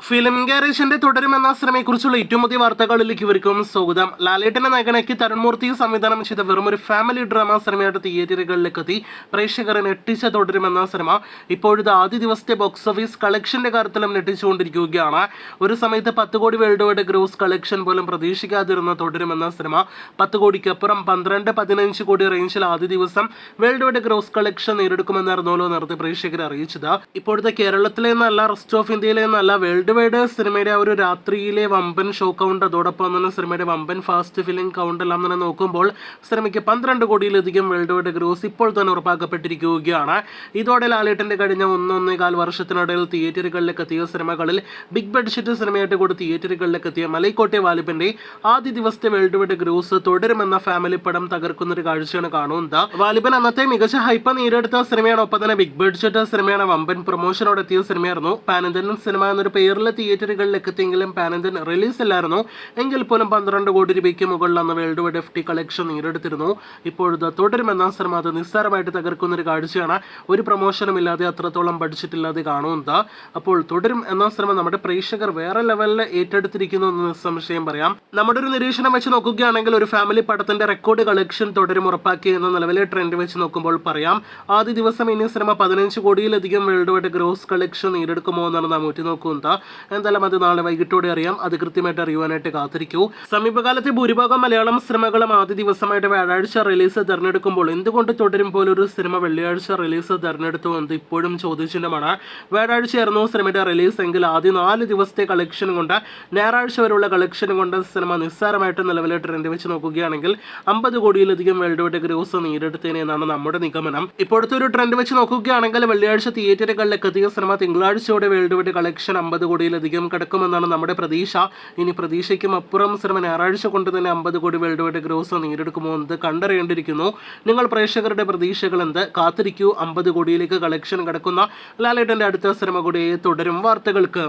Film ഗാരേജിന്റെ തുടരുമെന്ന സിനിമയെക്കുറിച്ചുള്ള ഏറ്റവും പുതിയ വാർത്തകളിലേക്ക് ഇവർക്കും സ്വാഗതം. ലാലേട്ടന്റെ നായകനാക്കി തരുൺമൂർത്തി സംവിധാനം ചെയ്ത വെറും ഒരു ഫാമിലി ഡ്രാമ സിനിമയായിട്ട് തിയേറ്ററുകളിലേക്ക് എത്തി പ്രേക്ഷകരെ ഞെട്ടിച്ച തുടരുമെന്ന സിനിമ ഇപ്പോഴത്തെ ആദ്യ ദിവസത്തെ ബോക്സ് ഓഫീസ് കളക്ഷന്റെ കാര്യത്തിലും ഞെട്ടിച്ചുകൊണ്ടിരിക്കുകയാണ്. ഒരു സമയത്ത് 10 കോടി വേൾഡ് വൈഡ് ഗ്രോസ് കളക്ഷൻ പോലും പ്രതീക്ഷിക്കാതിരുന്ന തുടരുമെന്ന സിനിമ 10 കോടിക്കപ്പുറം 12-15 കോടി റേഞ്ചിൽ ആദ്യ ദിവസം വേൾഡ് വൈഡ് ഗ്രോസ് കളക്ഷൻ നേടിയെടുക്കുമെന്നായിരുന്നല്ലോ നേരത്തെ പ്രേക്ഷകരെ അറിയിച്ചത്. ഇപ്പോഴത്തെ കേരളത്തിലെ എന്നല്ല, റെസ്റ്റ് ഓഫ് ഇന്ത്യയിലെ എന്നല്ല, വേൾഡ് വൈഡ് സിനിമയുടെ ഒരു രാത്രിയിലെ വമ്പൻ ഷോ കൗണ്ട്, അതോടൊപ്പം തന്നെ സിനിമയുടെ വമ്പൻ ഫാസ്റ്റ് ഫിലിം കൗണ്ട് എല്ലാം തന്നെ നോക്കുമ്പോൾ സിനിമയ്ക്ക് 12 കോടിയിലധികം വേൾഡ് വൈഡ് ഗ്രോസ് ഇപ്പോൾ തന്നെ ഉറപ്പാക്കപ്പെട്ടിരിക്കുകയാണ്. ഇതോടെ ലാലേട്ടന്റെ കഴിഞ്ഞ 1-1.25 വർഷത്തിനിടയിൽ തിയേറ്ററുകളിലേക്ക് എത്തിയ സിനിമകളിൽ ബിഗ് ബഡ്ജറ്റ് സിനിമയായിട്ട് കൂടി തിയേറ്ററുകളിലേക്ക് എത്തിയ മലൈക്കോട്ടെ വാലിബന്റെ ആദ്യ ദിവസത്തെ വേൾഡ് വൈഡ് ഗ്രോസ് തുടരുമെന്ന ഫാമിലി പടം തകർക്കുന്ന ഒരു കാഴ്ചയാണ് കാണുന്നത്. വാലിബൻ അന്നത്തെ മികച്ച ഹൈപ്പ് നേടിയെടുത്ത സിനിമയാണ്. ഒപ്പം തന്നെ ബിഗ് ബഡ്ജറ്റ് സിനിമയാണ്, വമ്പൻ പ്രൊമോഷനോടെ എത്തിയ സിനിമയായിരുന്നു. പാൻ ഇന്ത്യൻ സിനിമ എന്നൊരു പേരിൽ തിയേറ്ററുകളിലേക്ക് എത്തിയെങ്കിലും പാൻ ഇന്ത്യൻ റിലീസ് ഇല്ലായിരുന്നു. എങ്കിൽ പോലും 12 കോടി രൂപയ്ക്ക് മുകളിൽ അന്ന് വേൾഡ് വൈഡ് FT കളക്ഷൻ നേടിയെടുത്തിരുന്നു. ഇപ്പോഴത്തെ തുടരുമെന്ന സിനിമ അത് നിസ്സാരമായിട്ട് തകർക്കുന്ന ഒരു കാഴ്ചയാണ്. ഒരു പ്രൊമോഷനും ഇല്ലാതെ, അത്രത്തോളം ബഡ്ജറ്റ് ഇല്ലാതെ കാണുന്നത്. അപ്പോൾ തുടരും എന്ന സിനിമ നമ്മുടെ പ്രേക്ഷകർ വേറെ ലെവലിൽ ഏറ്റെടുത്തിരിക്കുന്നു എന്ന് നിസ്സംശയം പറയാം. നമ്മുടെ ഒരു നിരീക്ഷണം വെച്ച് നോക്കുകയാണെങ്കിൽ ഒരു ഫാമിലി പടത്തിന്റെ റെക്കോർഡ് കളക്ഷൻ തുടരും ഉറപ്പാക്കി എന്ന നിലവിലെ ട്രെൻഡ് വെച്ച് നോക്കുമ്പോൾ പറയാം, ആദ്യ ദിവസം ഇനി സിനിമ 15 കോടിയിലധികം വേൾഡ് വൈഡ് ഗ്രോസ് കളക്ഷൻ നേടിയെടുക്കുമോ എന്നാണ് നാം ഉറ്റുനോക്കുന്നത്. എന്തായാലും അത് നാളെ വൈകിട്ടോടെ അറിയാം. അത് കൃത്യമായിട്ട് അറിയുവാനായിട്ട് കാത്തിരിക്കൂ. സമീപകാലത്തെ ഭൂരിഭാഗം മലയാളം സിനിമകളും ആദ്യ ദിവസമായിട്ട് വ്യാഴാഴ്ച റിലീസ് തിരഞ്ഞെടുക്കുമ്പോൾ എന്തുകൊണ്ട് തുടരും പോലൊരു സിനിമ വെള്ളിയാഴ്ച റിലീസ് തിരഞ്ഞെടുത്തു എന്ന് ഇപ്പോഴും ചോദ്യചിഹ്നമാണ്. വ്യാഴാഴ്ചയായിരുന്നു സിനിമയുടെ റിലീസ് എങ്കിൽ ആദ്യ 4 ദിവസത്തെ കളക്ഷൻ കൊണ്ട്, ഞായറാഴ്ച വരെയുള്ള കളക്ഷൻ കൊണ്ട് സിനിമ നിസ്സാരമായിട്ട് നിലവിലെ ട്രെൻഡ് വെച്ച് നോക്കുകയാണെങ്കിൽ 50 കോടിയിലധികം വേൾഡ് വൈഡ് ഗ്രോസ് നേടിയെടുത്തേനെ എന്നാണ് നമ്മുടെ നിഗമനം. ഇപ്പോഴത്തെ ഒരു ട്രെൻഡ് വെച്ച് നോക്കുകയാണെങ്കിൽ വെള്ളിയാഴ്ച തിയേറ്ററുകളിലേക്ക് എത്തിയ സിനിമ തിങ്കളാഴ്ചയോടെ വേൾഡ് വൈഡ് കളക്ഷൻ 50 കോടിയിലധികം കിടക്കുമെന്നാണ് നമ്മുടെ പ്രതീക്ഷ. ഇനി പ്രതീക്ഷയ്ക്കും അപ്പുറം സിനിമ ഞായറാഴ്ച കൊണ്ട് തന്നെ 50 കോടി വേൾഡ് വൈഡ് ഗ്രോസ് നേടിയെടുക്കുമോ എന്ന് കണ്ടറിയേണ്ടിയിരിക്കുന്നു. നിങ്ങൾ പ്രേക്ഷകരുടെ പ്രതീക്ഷകൾ എന്ത്? കാത്തിരിക്കൂ. 50 കോടിയിലേക്ക് കളക്ഷൻ കിടക്കുന്ന ലാലേട്ടന്റെ അടുത്ത സിനിമ കൂടി തുടരും വാർത്തകൾക്ക്.